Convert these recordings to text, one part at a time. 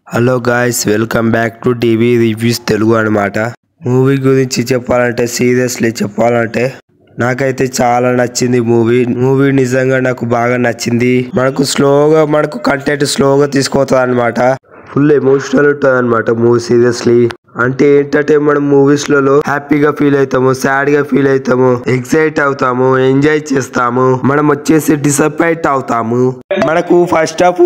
Hello guys, welcome back to TV reviews Telugu అనమాట. Movie గురించి చెప్పాలంటే సీరియస్లీ చెప్పాలంటే నాకైతే చాలా నచ్చింది. మూవీ నిజంగా నాకు బాగా నచ్చింది. మనకు కంటెంట్ స్లోగా తీసుకుపోతుంది అనమాట. ఫుల్ ఎమోషనల్ ఉంటుంది అనమాట మూవీ. సీరియస్లీ అంటే ఏంటంటే మనం మూవీస్ లలో హ్యాపీగా ఫీల్ అవుతాము, సాడ్ గా ఫీల్ అవుతాము, ఎక్సైట్ అవుతాము, ఎంజాయ్ చేస్తాము, మనం వచ్చేసి డిసప్పాయింట్ అవుతాము. మనకు ఫస్ట్ హాఫ్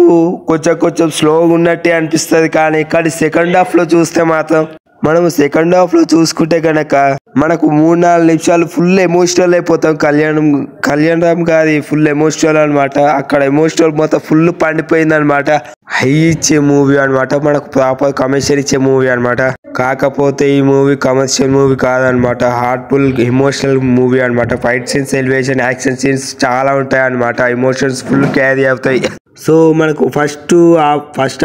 కొంచెం స్లోగా ఉన్నట్టే అనిపిస్తుంది, కానీ సెకండ్ హాఫ్ లో చూస్తే మాత్రం మనం సెకండ్ హాఫ్ లో చూసుకుంటే గనక మనకు 3-4 నిమిషాలు ఫుల్ ఎమోషనల్ అయిపోతాం. కళ్యాణ్ గారి ఫుల్ ఎమోషనల్ అనమాట. అక్కడ ఎమోషనల్ మొత్తం ఫుల్ పండిపోయింది అనమాట. హై ఇచ్చే మూవీ అనమాట, మనకు ప్రాపర్ కమర్షియల్ ఇచ్చే మూవీ అనమాట. కాకపోతే ఈ మూవీ కమర్షియల్ మూవీ కాదనమాట, హార్ట్ఫుల్ ఎమోషనల్ మూవీ అనమాట. Fight scenes, elevation, action scenes చాలా ఉంటాయి అనమాట. ఎమోషన్స్ ఫుల్ క్యారీ అవుతాయి. సో మనకు ఫస్ట్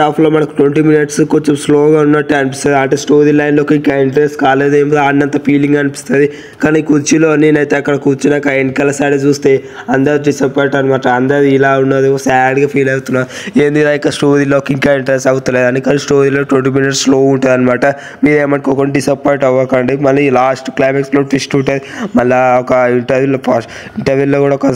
హాఫ్ లో మనకు 20 minutes కొంచెం స్లోగా ఉన్నట్టు అనిపిస్తుంది. అంటే స్టోరీ లైన్ లోకి ఇంకా ఇంట్రెస్ట్ కాలేదేమో అన్నంత ఫీలింగ్ అనిపిస్తుంది. కానీ కుర్చీలో నేనైతే అక్కడ కూర్చున్నాక వెనకాల సైడ్ చూస్తే అందరు డిసప్పాయింట్ అనమాట. అందరు ఇలా ఉన్నది, సాడ్ గా ఫీల్ అవుతున్నారు, ఏంది ఇక స్టోరీలోకి ఇంకా ఇంట్రెస్ట్ అవుతలేదు అని. కానీ స్టోరీలో 20 minutes స్లో ఉంటుంది అనమాట. మీరు ఏమనుకోకుండా డిసప్పాయింట్ అవ్వకండి. మళ్ళీ లాస్ట్ క్లైమాక్స్ లో ట్విస్ట్ ఉంటుంది. మళ్ళీ ఒక ఇంటర్వ్యూలో కూడా ఒక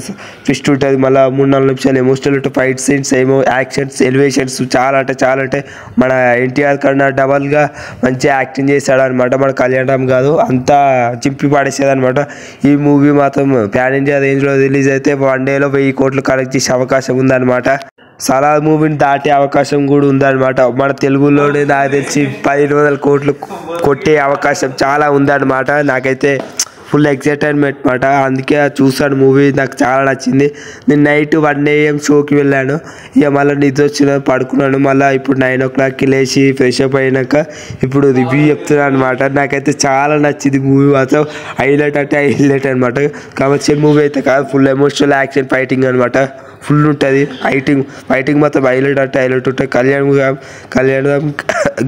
ట్విస్ట్ ఉంటుంది. మళ్ళీ 3-4 నిమిషాలు ఎమోషనల్ ఉంటుంది. ఫైట్ సీన్స్ ఏమో, యాక్షన్స్, ఎలివేషన్స్ చాలా అంటే మన ఎన్టీఆర్ కన్నా డబల్ గా మంచిగా యాక్టింగ్ చేశాడు అనమాట. మన కళ్యాణ్ కాదు, అంతా చింపి పడేసేది అనమాట. ఈ మూవీ మాత్రం ప్యాన్ ఇండియా రేంజ్ లో రిలీజ్ అయితే 1 day లో 1000 కోట్లు కలెక్ట్ చేసే అవకాశం ఉందన్నమాట. సలార్ మూవీని దాటే అవకాశం కూడా ఉందన్నమాట. మన తెలుగులోనే నాకు తెలిసి 1500 కోట్లు కొట్టే అవకాశం చాలా ఉందన్నమాట. నాకైతే ఫుల్ ఎక్సైట్మెంట్ అనమాట. అందుకే చూసాను మూవీ, నాకు చాలా నచ్చింది. నేను నైట్ 1 AM షోకి వెళ్ళాను. ఇక మళ్ళీ నిద్ర వచ్చిన పడుకున్నాను. మళ్ళీ ఇప్పుడు 9 o'clockకి లేచి ఫ్రెష్ అప్ అయినాక ఇప్పుడు రివ్యూ చెప్తున్నాను అనమాట. నాకైతే చాలా నచ్చింది మూవీ మాత్రం. హైలైట్ అనమాట. కమర్షియల్ మూవీ అయితే కాదు, ఫుల్ ఎమోషనల్, యాక్షన్, ఫైటింగ్ అనమాట. ఫుల్ ఉంటుంది. ఫైటింగ్ మాత్రం హైలైట్ ఉంటుంది. కళ్యాణ్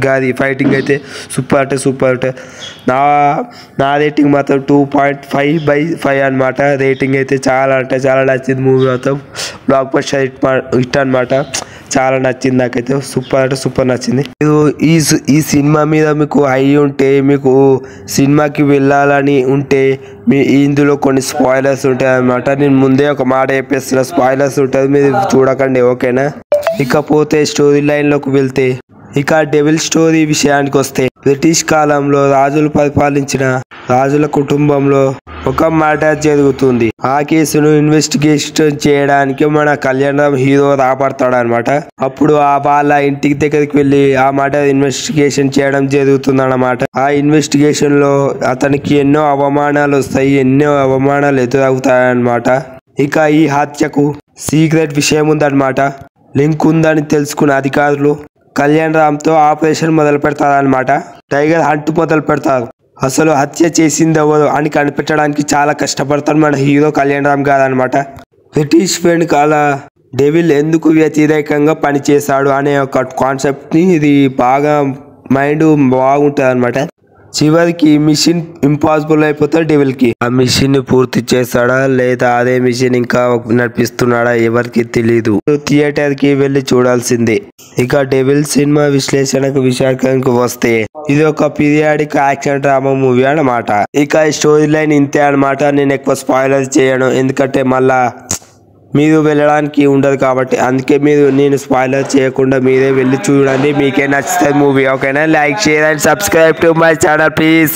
గారి ఫైటింగ్ అయితే సూపర్ ఉంటుంది. నా రేటింగ్ మాత్రం 2.5/5 అనమాట. రేటింగ్ అయితే చాలా నచ్చింది మూవీ మాత్రం. బ్లాక్ బస్టర్ హిట్ అనమాట. చాలా నచ్చింది నాకైతే. సూపర్ నచ్చింది. ఈ సినిమా మీద మీకు హై ఉంటే, మీకు సినిమాకి వెళ్ళాలని ఉంటే ఇందులో కొన్ని స్పాయిలర్స్ ఉంటాయి అనమాట. నేను ముందే ఒక మాట చెప్పేస్తున్నా, స్పాయిలర్స్ ఉంటుంది, మీరు చూడకండి, ఓకేనా. ఇకపోతే స్టోరీ లైన్ లోకి వెళ్తే, ఇక డెవిల్ స్టోరీ విషయానికి వస్తే, బ్రిటిష్ కాలంలో రాజులు పరిపాలించిన రాజుల కుటుంబంలో ఒక మర్డర్ జరుగుతుంది. ఆ కేసును ఇన్వెస్టిగేషన్ చేయడానికి మన కళ్యాణ్ హీరో రాబడతాడు అనమాట. అప్పుడు వాళ్ళ ఇంటికి దగ్గరికి వెళ్ళి ఆ మర్డర్ ఇన్వెస్టిగేషన్ చేయడం జరుగుతుంది అన్నమాట. ఆ ఇన్వెస్టిగేషన్ లో అతనికి ఎన్నో అవమానాలు వస్తాయి, ఎన్నో అవమానాలు ఎదురవుతాయి అన్నమాట. ఇక ఈ హత్యకు సీక్రెట్ విషయం ఉందన్నమాట. లింక్ ఉందని తెలుసుకున్న అధికారులు కళ్యాణ్ తో ఆపరేషన్ మొదలు పెడతారనమాట. టైగర్ హంట్ మొదలు పెడతారు. అసలు హత్య చేసింది ఎవరు అని కనిపెట్టడానికి చాలా కష్టపడతాడు మన హీరో కళ్యాణ్ గారు అనమాట. బ్రిటిష్ ఫ్రెండ్ కాల డెవిల్ ఎందుకు వ్యతిరేకంగా పనిచేశాడు అనే ఒక కాన్సెప్ట్ ని ఇది బాగా మైండ్ బాగుంటుంది అనమాట. చివరికి మిషన్ ఇంపాసిబుల్ అయిపోతాడు డెవిల్ కి. ఆ మిషన్ ని పూర్తి చేస్తాడా లేదా అదే మిషన్ ఇంకా నడిపిస్తున్నాడా ఎవరికి తెలీదు. థియేటర్ కి వెళ్ళి చూడాల్సిందే. ఇక డెవిల్ సినిమా విశ్లేషణకు వస్తే, ఇది ఒక పీరియాడిక్ యాక్షన్ డ్రామా మూవీ అన్నమాట. ఇక స్టోరీ లైన్ ఇంతే అనమాట. నేను ఎక్కువ స్పాయిలర్ చేయను, ఎందుకంటే మళ్ళా మీరు వెళ్ళడానికి ఉండదు కాబట్టి. అందుకే నేను స్పాయిలర్ చేయకుండా మీరే వెళ్ళి చూడండి, మీకే నచ్చుతుంది మూవీ, ఓకేనా. Like, share and subscribe to my channel please.